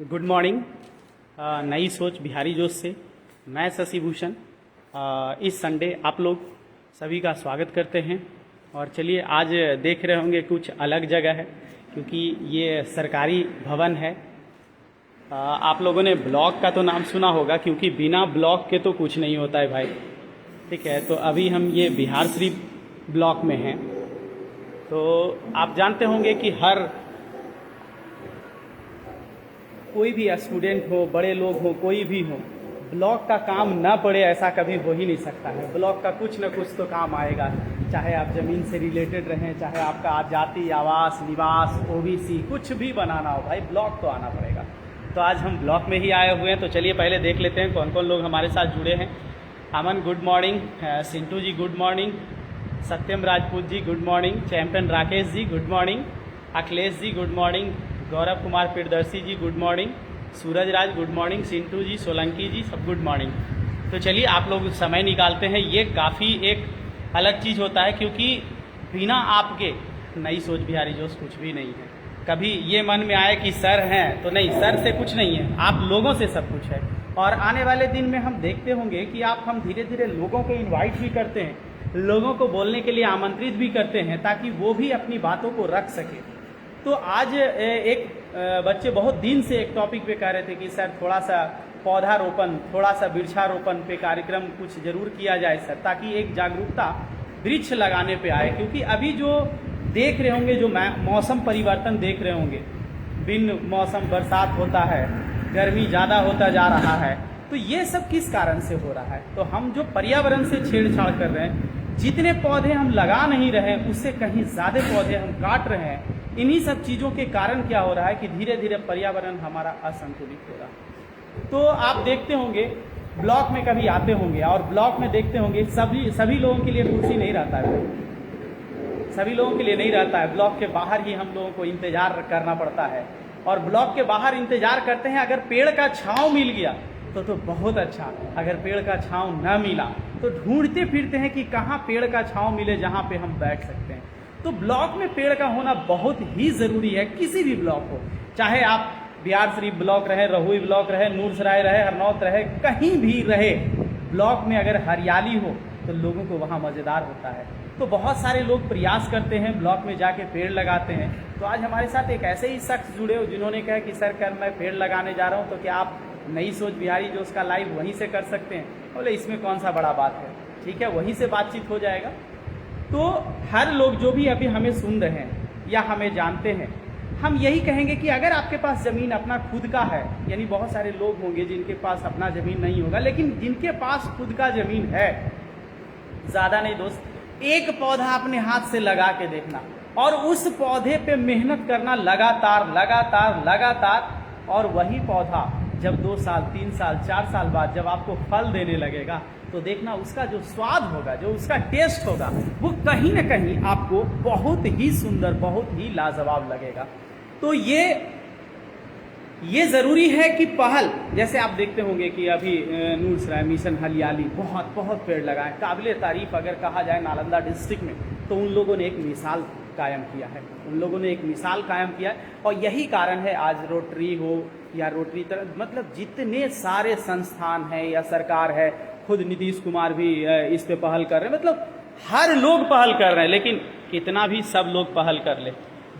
Good morning. नई सोच बिहारी जोश से मैं शशि भूषण इस संडे आप लोग सभी का स्वागत करते हैं। और चलिए, आज देख रहे होंगे कुछ अलग जगह है क्योंकि ये सरकारी भवन है। आप लोगों ने ब्लॉक का तो नाम सुना होगा क्योंकि बिना ब्लॉक के तो कुछ नहीं होता है भाई। ठीक है, तो अभी हम ये बिहार शरीफ ब्लॉक में हैं। तो आप जानते होंगे कि हर कोई भी स्टूडेंट हो, बड़े लोग हो, कोई भी हो, ब्लॉक का काम ना पड़े ऐसा कभी हो ही नहीं सकता है। ब्लॉक का कुछ ना कुछ तो काम आएगा, चाहे आप ज़मीन से रिलेटेड रहें, चाहे आपका जाति, आवास, निवास, ओबीसी कुछ भी बनाना हो भाई, ब्लॉक तो आना पड़ेगा। तो आज हम ब्लॉक में ही आए हुए हैं। तो चलिए पहले देख लेते हैं कौन कौन लोग हमारे साथ जुड़े हैं। अमन गुड मॉर्निंग, सिंटू जी गुड मॉर्निंग, सत्यम Rajput ji good morning, champion Rakesh ji good morning, Akhilesh ji good morning, Gaurav Kumar Priyadarshi जी गुड मॉर्निंग, सूरज राज गुड मॉर्निंग, सिंटू जी, सोलंकी जी सब गुड मॉर्निंग। तो चलिए आप लोग समय निकालते हैं। ये काफ़ी एक अलग चीज़ होता है क्योंकि बिना आपके नई सोच बिहारी जोश कुछ भी नहीं है। कभी ये मन में आए कि सर हैं, तो नहीं, सर से कुछ नहीं है, आप लोगों से सब कुछ है। और आने वाले दिन में हम देखते होंगे कि हम धीरे धीरे लोगों को इन्वाइट भी करते हैं, लोगों को बोलने के लिए आमंत्रित भी करते हैं ताकि वो भी अपनी बातों को रख सके। तो आज एक बच्चे बहुत दिन से एक टॉपिक पे कह रहे थे कि सर थोड़ा सा पौधारोपण, थोड़ा सा वृक्षारोपण पे कार्यक्रम कुछ जरूर किया जाए सर, ताकि एक जागरूकता वृक्ष लगाने पे आए। क्योंकि अभी जो देख रहे होंगे, जो मौसम परिवर्तन देख रहे होंगे, बिन मौसम बरसात होता है, गर्मी ज़्यादा होता जा रहा है, तो ये सब किस कारण से हो रहा है? तो हम जो पर्यावरण से छेड़छाड़ कर रहे हैं, जितने पौधे हम लगा नहीं रहे हैं उससे कहीं ज़्यादा पौधे हम काट रहे हैं। इन्हीं सब चीज़ों के कारण क्या हो रहा है कि धीरे धीरे पर्यावरण हमारा असंतुलित हो रहा है। तो आप देखते होंगे ब्लॉक में कभी आते होंगे और ब्लॉक में देखते होंगे सभी लोगों के लिए कुर्सी नहीं रहता है, सभी लोगों के लिए नहीं रहता है। ब्लॉक के बाहर ही हम लोगों को इंतजार करना पड़ता है। और ब्लॉक के बाहर इंतजार करते हैं, अगर पेड़ का छांव मिल गया तो बहुत अच्छा, अगर पेड़ का छांव न मिला तो ढूंढते फिरते हैं कि कहाँ पेड़ का छांव मिले जहाँ पे हम बैठ सकते हैं। तो ब्लॉक में पेड़ का होना बहुत ही ज़रूरी है। किसी भी ब्लॉक हो, चाहे आप बिहार शरीफ ब्लॉक रहे, रहुई ब्लॉक रहे, नूरसराय रहे, हरनौत रहे, कहीं भी रहे, ब्लॉक में अगर हरियाली हो तो लोगों को वहाँ मज़ेदार होता है। तो बहुत सारे लोग प्रयास करते हैं, ब्लॉक में जाके पेड़ लगाते हैं। तो आज हमारे साथ एक ऐसे ही शख्स जुड़े हो जिन्होंने कहा कि सर कल मैं पेड़ लगाने जा रहा हूँ, तो क्या आप नई सोच बिहारी जो उसका लाइव वहीं से कर सकते हैं? बोले इसमें कौन सा बड़ा बात है, ठीक है, वहीं से बातचीत हो जाएगा। तो हर लोग जो भी अभी हमें सुन रहे हैं या हमें जानते हैं, हम यही कहेंगे कि अगर आपके पास ज़मीन अपना खुद का है, यानी बहुत सारे लोग होंगे जिनके पास अपना ज़मीन नहीं होगा, लेकिन जिनके पास खुद का ज़मीन है, ज़्यादा नहीं दोस्त, एक पौधा अपने हाथ से लगा के देखना और उस पौधे पे मेहनत करना लगातार लगातार लगातार। और वही पौधा जब 2 साल, 3 साल, 4 साल बाद जब आपको फल देने लगेगा तो देखना उसका जो स्वाद होगा, जो उसका टेस्ट होगा, वो कहीं ना कहीं आपको बहुत ही सुंदर, बहुत ही लाजवाब लगेगा। तो ये ज़रूरी है कि पहल, जैसे आप देखते होंगे कि अभी नूरसराय मिशन हरियाली बहुत बहुत पेड़ लगाए, काबिल तारीफ अगर कहा जाए नालंदा डिस्ट्रिक्ट में, तो उन लोगों ने एक मिसाल कायम किया है, उन लोगों ने एक मिसाल कायम किया है। और यही कारण है आज रोटरी हो या रोटरी मतलब जितने सारे संस्थान हैं या सरकार है, खुद नीतीश कुमार भी इस पे पहल कर रहे हैं, मतलब हर लोग पहल कर रहे हैं। लेकिन कितना भी सब लोग पहल कर ले,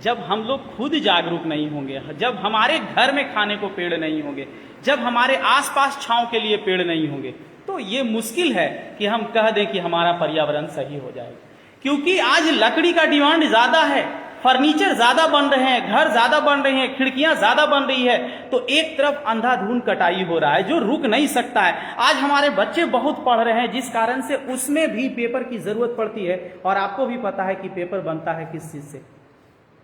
जब हम लोग खुद जागरूक नहीं होंगे, जब हमारे घर में खाने को पेड़ नहीं होंगे, जब हमारे आसपास छांव के लिए पेड़ नहीं होंगे, तो ये मुश्किल है कि हम कह दें कि हमारा पर्यावरण सही हो जाएगा। क्योंकि आज लकड़ी का डिमांड ज़्यादा है, फर्नीचर ज़्यादा बन रहे हैं, घर ज़्यादा बन रहे हैं, खिड़कियां ज़्यादा बन रही है, तो एक तरफ अंधाधुंध कटाई हो रहा है जो रुक नहीं सकता है। आज हमारे बच्चे बहुत पढ़ रहे हैं, जिस कारण से उसमें भी पेपर की ज़रूरत पड़ती है। और आपको भी पता है कि पेपर बनता है किस चीज़ से,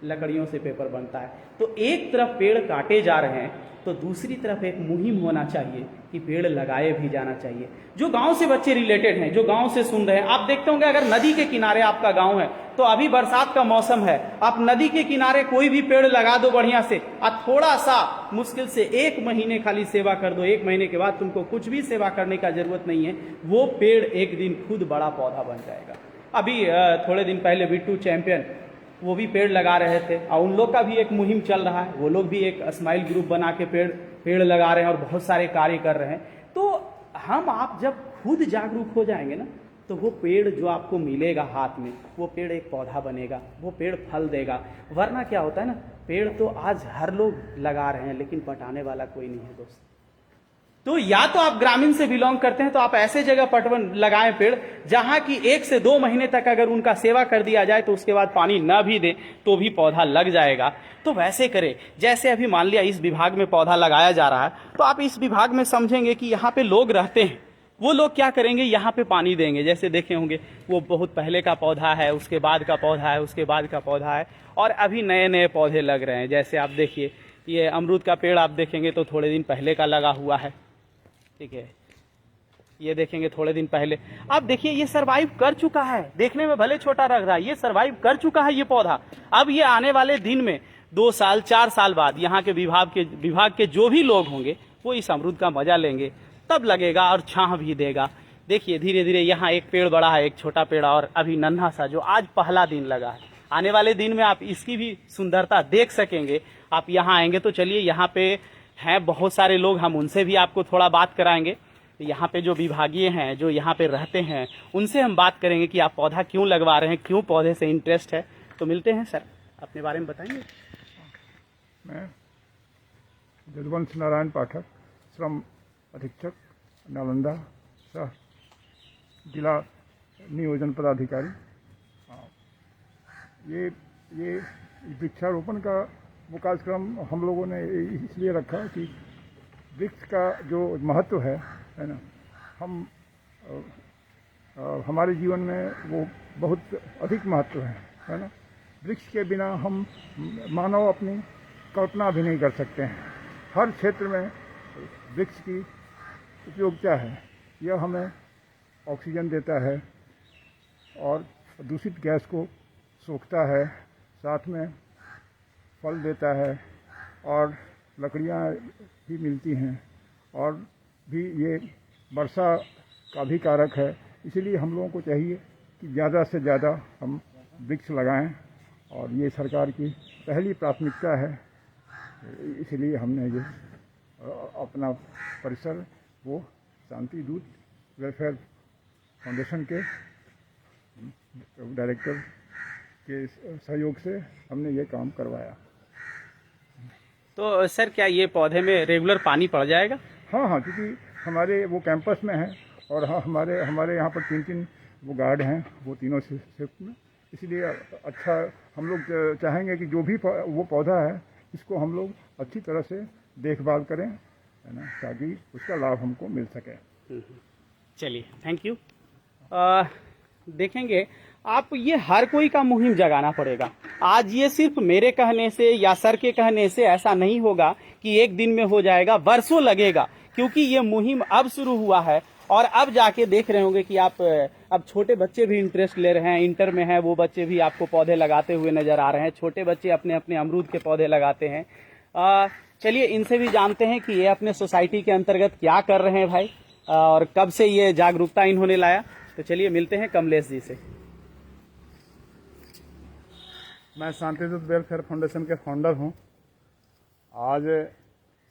लकड़ियों से पेपर बनता है। तो एक तरफ पेड़ काटे जा रहे हैं तो दूसरी तरफ एक मुहिम होना चाहिए कि पेड़ लगाए भी जाना चाहिए। जो गांव से बच्चे रिलेटेड हैं, जो गांव से सुन रहे हैं, आप देखते होंगे अगर नदी के किनारे आपका गांव है तो अभी बरसात का मौसम है, आप नदी के किनारे कोई भी पेड़ लगा दो बढ़िया से, और थोड़ा सा मुश्किल से 1 महीने खाली सेवा कर दो, 1 महीने के बाद तुमको कुछ भी सेवा करने का जरूरत नहीं है, वो पेड़ एक दिन खुद बड़ा पौधा बन जाएगा। अभी थोड़े दिन पहले बिट्टू चैंपियन वो भी पेड़ लगा रहे थे, और उन लोग का भी एक मुहिम चल रहा है, वो लोग भी एक स्माइल ग्रुप बना के पेड़ लगा रहे हैं और बहुत सारे कार्य कर रहे हैं। तो हम आप जब खुद जागरूक हो जाएंगे ना, तो वो पेड़ जो आपको मिलेगा हाथ में, वो पेड़ एक पौधा बनेगा, वो पेड़ फल देगा। वरना क्या होता है ना, पेड़ तो आज हर लोग लगा रहे हैं लेकिन पटाने वाला कोई नहीं है दोस्त। तो या तो आप ग्रामीण से बिलोंग करते हैं तो आप ऐसे जगह पटवन लगाएं पेड़ जहां की 1 से 2 महीने तक अगर उनका सेवा कर दिया जाए तो उसके बाद पानी न भी दे तो भी पौधा लग जाएगा। तो वैसे करें, जैसे अभी मान लिया इस विभाग में पौधा लगाया जा रहा है, तो आप इस विभाग में समझेंगे कि यहाँ पे लोग रहते हैं, वो लोग क्या करेंगे, यहाँ पे पानी देंगे। जैसे देखे होंगे वो बहुत पहले का पौधा है, उसके बाद का पौधा है, उसके बाद का पौधा है, और अभी नए नए पौधे लग रहे हैं। जैसे आप देखिए ये अमरूद का पेड़ आप देखेंगे तो थोड़े दिन पहले का लगा हुआ है, ठीक है। ये देखेंगे थोड़े दिन पहले, अब देखिए ये सरवाइव कर चुका है, देखने में भले छोटा लग रहा है, ये सरवाइव कर चुका है ये पौधा। अब ये आने वाले दिन में 2 साल 4 साल बाद यहाँ के विभाग के जो भी लोग होंगे वो इस अमरूद का मजा लेंगे, तब लगेगा और छांव भी देगा। देखिए धीरे धीरे यहाँ एक पेड़ बड़ा है, एक छोटा पेड़ और अभी नन्हा सा जो आज पहला दिन लगा है। आने वाले दिन में आप इसकी भी सुंदरता देख सकेंगे। आप यहाँ आएंगे तो चलिए, यहाँ पे हैं बहुत सारे लोग, हम उनसे भी आपको थोड़ा बात कराएंगे। यहाँ पे जो विभागीय हैं, जो यहाँ पे रहते हैं, उनसे हम बात करेंगे कि आप पौधा क्यों लगवा रहे हैं, क्यों पौधे से इंटरेस्ट है। तो मिलते हैं सर, अपने बारे में बताएंगे। मैं जदुवंश नारायण पाठक, श्रम अधीक्षक नालंदा सह जिला नियोजन पदाधिकारी। ये वृक्षारोपण का वो कार्यक्रम हम लोगों ने इसलिए रखा कि वृक्ष का जो महत्व है ना, हमारे जीवन में वो बहुत अधिक महत्व है ना। वृक्ष के बिना हम मानव अपनी कल्पना भी नहीं कर सकते हैं। हर क्षेत्र में वृक्ष की उपयोगिता है। यह हमें ऑक्सीजन देता है और दूषित गैस को सोखता है, साथ में फल देता है और लकड़ियाँ भी मिलती हैं, और भी ये वर्षा का भी कारक है। इसलिए हम लोगों को चाहिए कि ज़्यादा से ज़्यादा हम वृक्ष लगाएं, और ये सरकार की पहली प्राथमिकता है। इसलिए हमने ये अपना परिसर वो शांति दूत वेलफेयर फाउंडेशन के डायरेक्टर के सहयोग से हमने ये काम करवाया। तो सर क्या ये पौधे में रेगुलर पानी पड़ जाएगा? हाँ, क्योंकि हमारे वो कैंपस में है, और हाँ हमारे यहाँ पर 3 वो गार्ड हैं, वो तीनों शिफ्ट में। इसलिए अच्छा हम लोग चाहेंगे कि जो भी वो पौधा है इसको हम लोग अच्छी तरह से देखभाल करें, है ना, ताकि उसका लाभ हमको मिल सके। चलिए, थैंक यू। देखेंगे आप, ये हर कोई का मुहिम जगाना पड़ेगा। आज ये सिर्फ मेरे कहने से या सर के कहने से ऐसा नहीं होगा कि एक दिन में हो जाएगा, वर्षों लगेगा, क्योंकि ये मुहिम अब शुरू हुआ है। और अब जाके देख रहे होंगे कि आप अब छोटे बच्चे भी इंटरेस्ट ले रहे हैं, इंटर में हैं वो बच्चे भी आपको पौधे लगाते हुए नजर आ रहे हैं। छोटे बच्चे अपने अपने अमरूद के पौधे लगाते हैं। चलिए इनसे भी जानते हैं कि ये अपने सोसाइटी के अंतर्गत क्या कर रहे हैं भाई, और कब से ये जागरूकता इन्होंने लाया। तो चलिए मिलते हैं कमलेश जी से। मैं शांति दूत वेलफेयर फाउंडेशन के फाउंडर हूँ। आज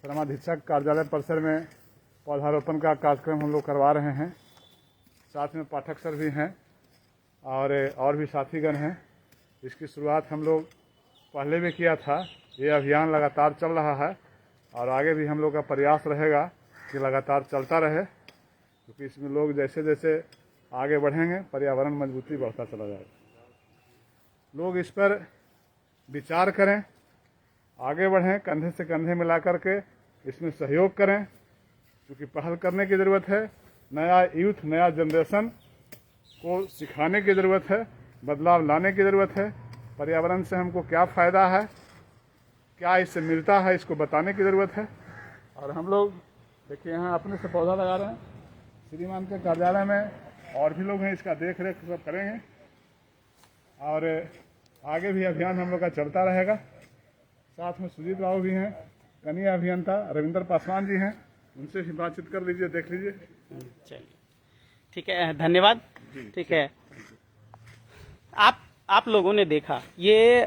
श्रमाधीक्षक कार्यालय परिसर में पौधारोपण का कार्यक्रम हम लोग करवा रहे हैं। साथ में पाठक सर भी हैं और भी साथीगण हैं। इसकी शुरुआत हम लोग पहले भी किया था। ये अभियान लगातार चल रहा है और आगे भी हम लोग का प्रयास रहेगा कि लगातार चलता रहे, क्योंकि इसमें लोग जैसे जैसे आगे बढ़ेंगे पर्यावरण मजबूती बढ़ता चला जाएगा। लोग इस पर विचार करें, आगे बढ़ें, कंधे से कंधे मिला करके इसमें सहयोग करें, क्योंकि पहल करने की ज़रूरत है। नया यूथ, नया जनरेशन को सिखाने की ज़रूरत है, बदलाव लाने की ज़रूरत है। पर्यावरण से हमको क्या फ़ायदा है, क्या इससे मिलता है, इसको बताने की ज़रूरत है। और हम लोग देखिए यहाँ अपने से पौधा लगा रहे हैं। श्रीमान के कार्यालय में और भी लोग हैं, इसका देख रेख सब करेंगे और आगे भी अभियान हम लोग का चलता रहेगा। साथ में सुजीत बाबू भी हैं, कनीय अभियंता रविंद्र पासवान जी हैं, उनसे भी बातचीत कर लीजिए, देख लीजिए। चलिए ठीक है, धन्यवाद। ठीक है, आप आप लोगों ने देखा ये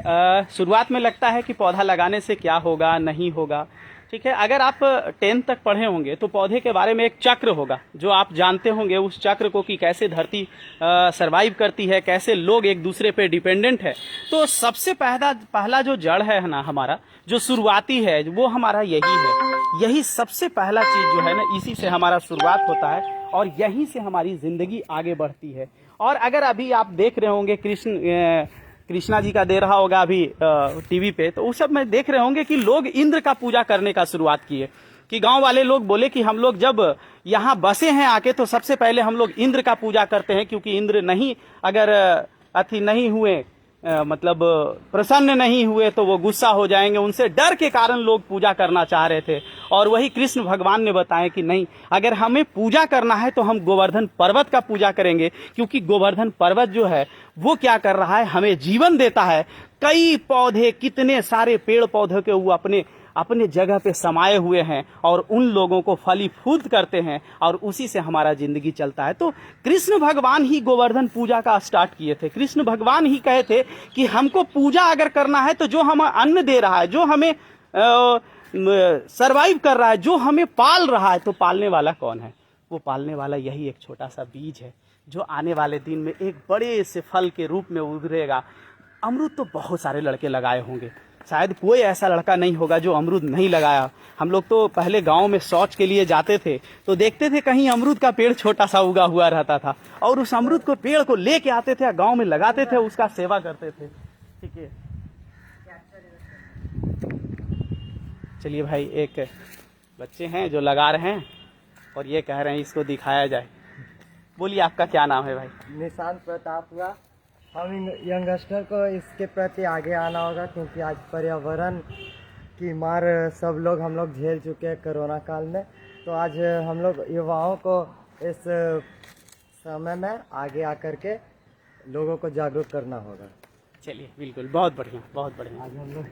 शुरुआत में लगता है कि पौधा लगाने से क्या होगा नहीं होगा, ठीक है। अगर आप 10th तक पढ़े होंगे तो पौधे के बारे में एक चक्र होगा जो आप जानते होंगे, उस चक्र को कि कैसे धरती सरवाइव करती है, कैसे लोग एक दूसरे पे डिपेंडेंट है। तो सबसे पहला जो जड़ है ना हमारा, जो शुरुआती है, वो हमारा यही है। यही सबसे पहला चीज जो है ना, इसी से हमारा शुरुआत होता है और यहीं से हमारी जिंदगी आगे बढ़ती है। और अगर अभी आप देख रहे होंगे कृष्णा जी का दे रहा होगा अभी टीवी पे, तो उस सब में देख रहे होंगे कि लोग इंद्र का पूजा करने का शुरुआत किए, कि गांव वाले लोग बोले कि हम लोग जब यहाँ बसे हैं आके तो सबसे पहले हम लोग इंद्र का पूजा करते हैं, क्योंकि इंद्र नहीं अगर अति नहीं हुए मतलब प्रसन्न नहीं हुए तो वो गुस्सा हो जाएंगे। उनसे डर के कारण लोग पूजा करना चाह रहे थे। और वही कृष्ण भगवान ने बताया कि नहीं, अगर हमें पूजा करना है तो हम गोवर्धन पर्वत का पूजा करेंगे, क्योंकि गोवर्धन पर्वत जो है वो क्या कर रहा है, हमें जीवन देता है। कई पौधे, कितने सारे पेड़ पौधे के वो अपने जगह पे समाये हुए हैं और उन लोगों को फलीभूत करते हैं और उसी से हमारा जिंदगी चलता है। तो कृष्ण भगवान ही गोवर्धन पूजा का स्टार्ट किए थे। कृष्ण भगवान ही कहे थे कि हमको पूजा अगर करना है तो जो हमें अन्न दे रहा है, जो हमें सरवाइव कर रहा है, जो हमें पाल रहा है, तो पालने वाला कौन है? वो पालने वाला यही एक छोटा सा बीज है जो आने वाले दिन में एक बड़े से फल के रूप में उभरेगा। अमरूद तो बहुत सारे लड़के लगाए होंगे, शायद कोई ऐसा लड़का नहीं होगा जो अमरूद नहीं लगाया। हम लोग तो पहले गांव में शौच के लिए जाते थे तो देखते थे कहीं अमरूद का पेड़ छोटा सा उगा हुआ रहता था और उस अमरूद को पेड़ को लेके आते थे, गांव में लगाते थे, उसका सेवा करते थे। ठीक है, चलिए भाई, एक बच्चे हैं जो लगा रहे हैं और ये कह रहे हैं इसको दिखाया जाए। बोलिए, आपका क्या नाम है भाई? निशांत प्रताप हुआ। हम यंगस्टर को इसके प्रति आगे आना होगा, क्योंकि आज पर्यावरण की मार सब लोग हम लोग झेल चुके हैं कोरोना काल में। तो आज हम लोग युवाओं को इस समय में आगे आकर के लोगों को जागरूक करना होगा। चलिए, बिल्कुल, बहुत बढ़िया, बहुत बढ़िया। आज हम लोग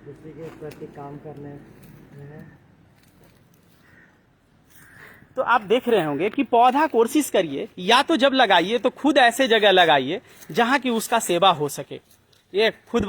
इसी के प्रति काम करने हैं। तो आप देख रहे होंगे कि पौधा कोशिश करिए, या तो जब लगाइए तो खुद ऐसे जगह लगाइए जहां की उसका सेवा हो सके। ये खुद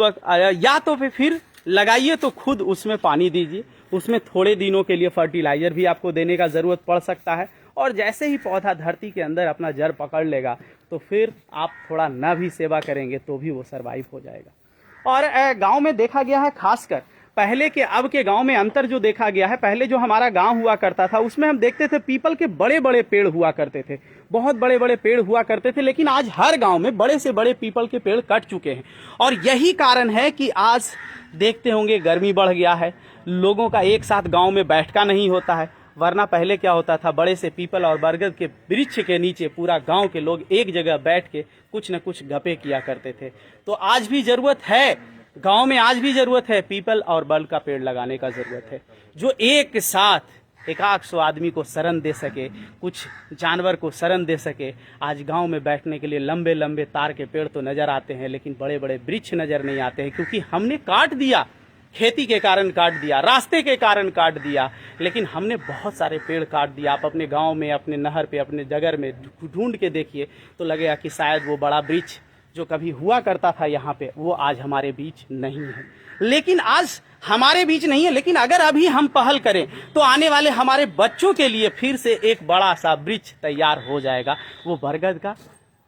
या तो फिर लगाइए तो खुद उसमें पानी दीजिए, उसमें थोड़े दिनों के लिए फर्टिलाइजर भी आपको देने का जरूरत पड़ सकता है। और जैसे ही पौधा धरती के अंदर अपना जड़ पकड़ लेगा तो फिर आप थोड़ा न भी सेवा करेंगे तो भी वो सरवाइव हो जाएगा। और गाँव में देखा गया है, खासकर पहले के अब के गांव में अंतर जो देखा गया है, पहले जो हमारा गांव हुआ करता था उसमें हम देखते थे पीपल के बड़े बड़े पेड़ हुआ करते थे, बहुत बड़े बड़े पेड़ हुआ करते थे। लेकिन आज हर गांव में बड़े से बड़े पीपल के पेड़ कट चुके हैं और यही कारण है कि आज देखते होंगे गर्मी बढ़ गया है, लोगों का एक साथ गाँव में बैठका नहीं होता है। वरना पहले क्या होता था, बड़े से पीपल और बरगद के वृक्ष के नीचे पूरा गांव के लोग एक जगह बैठ के कुछ न कुछ गपे किया करते थे। तो आज भी जरूरत है, गांव में आज भी जरूरत है पीपल और बरगद का पेड़ लगाने का जरूरत है, जो एक साथ 100 आदमी को शरण दे सके, कुछ जानवर को शरण दे सके। आज गांव में बैठने के लिए लंबे लंबे तार के पेड़ तो नजर आते हैं, लेकिन बड़े बड़े वृक्ष नजर नहीं आते हैं, क्योंकि हमने काट दिया, खेती के कारण काट दिया, रास्ते के कारण काट दिया, लेकिन हमने बहुत सारे पेड़ काट दिया। आप अपने गांव में, अपने नहर पे, अपने जगह में ढूंढ के देखिए तो लगेगा कि शायद वो बड़ा वृक्ष जो कभी हुआ करता था यहाँ पे, वो आज हमारे बीच नहीं है। लेकिन आज हमारे बीच नहीं है, लेकिन अगर अभी हम पहल करें तो आने वाले हमारे बच्चों के लिए फिर से एक बड़ा सा वृक्ष तैयार हो जाएगा। वो बरगद का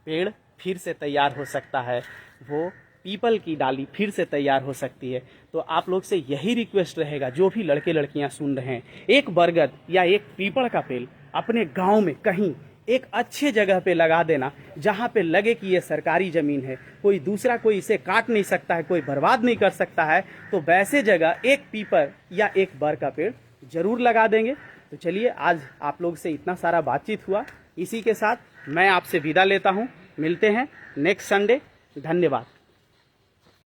पेड़ फिर से तैयार हो सकता है, वो पीपल की डाली फिर से तैयार हो सकती है। तो आप लोग से यही रिक्वेस्ट रहेगा, जो भी लड़के लड़कियां सुन रहे हैं, एक बरगद या एक पीपल का पेड़ अपने गांव में कहीं एक अच्छे जगह पे लगा देना, जहां पे लगे कि ये सरकारी जमीन है, कोई दूसरा कोई इसे काट नहीं सकता है, कोई बर्बाद नहीं कर सकता है। तो वैसे जगह एक पीपल या एक बर का पेड़ जरूर लगा देंगे। तो चलिए, आज आप लोग से इतना सारा बातचीत हुआ, इसी के साथ मैं आपसे विदा लेता हूं। मिलते हैं नेक्स्ट संडे। धन्यवाद।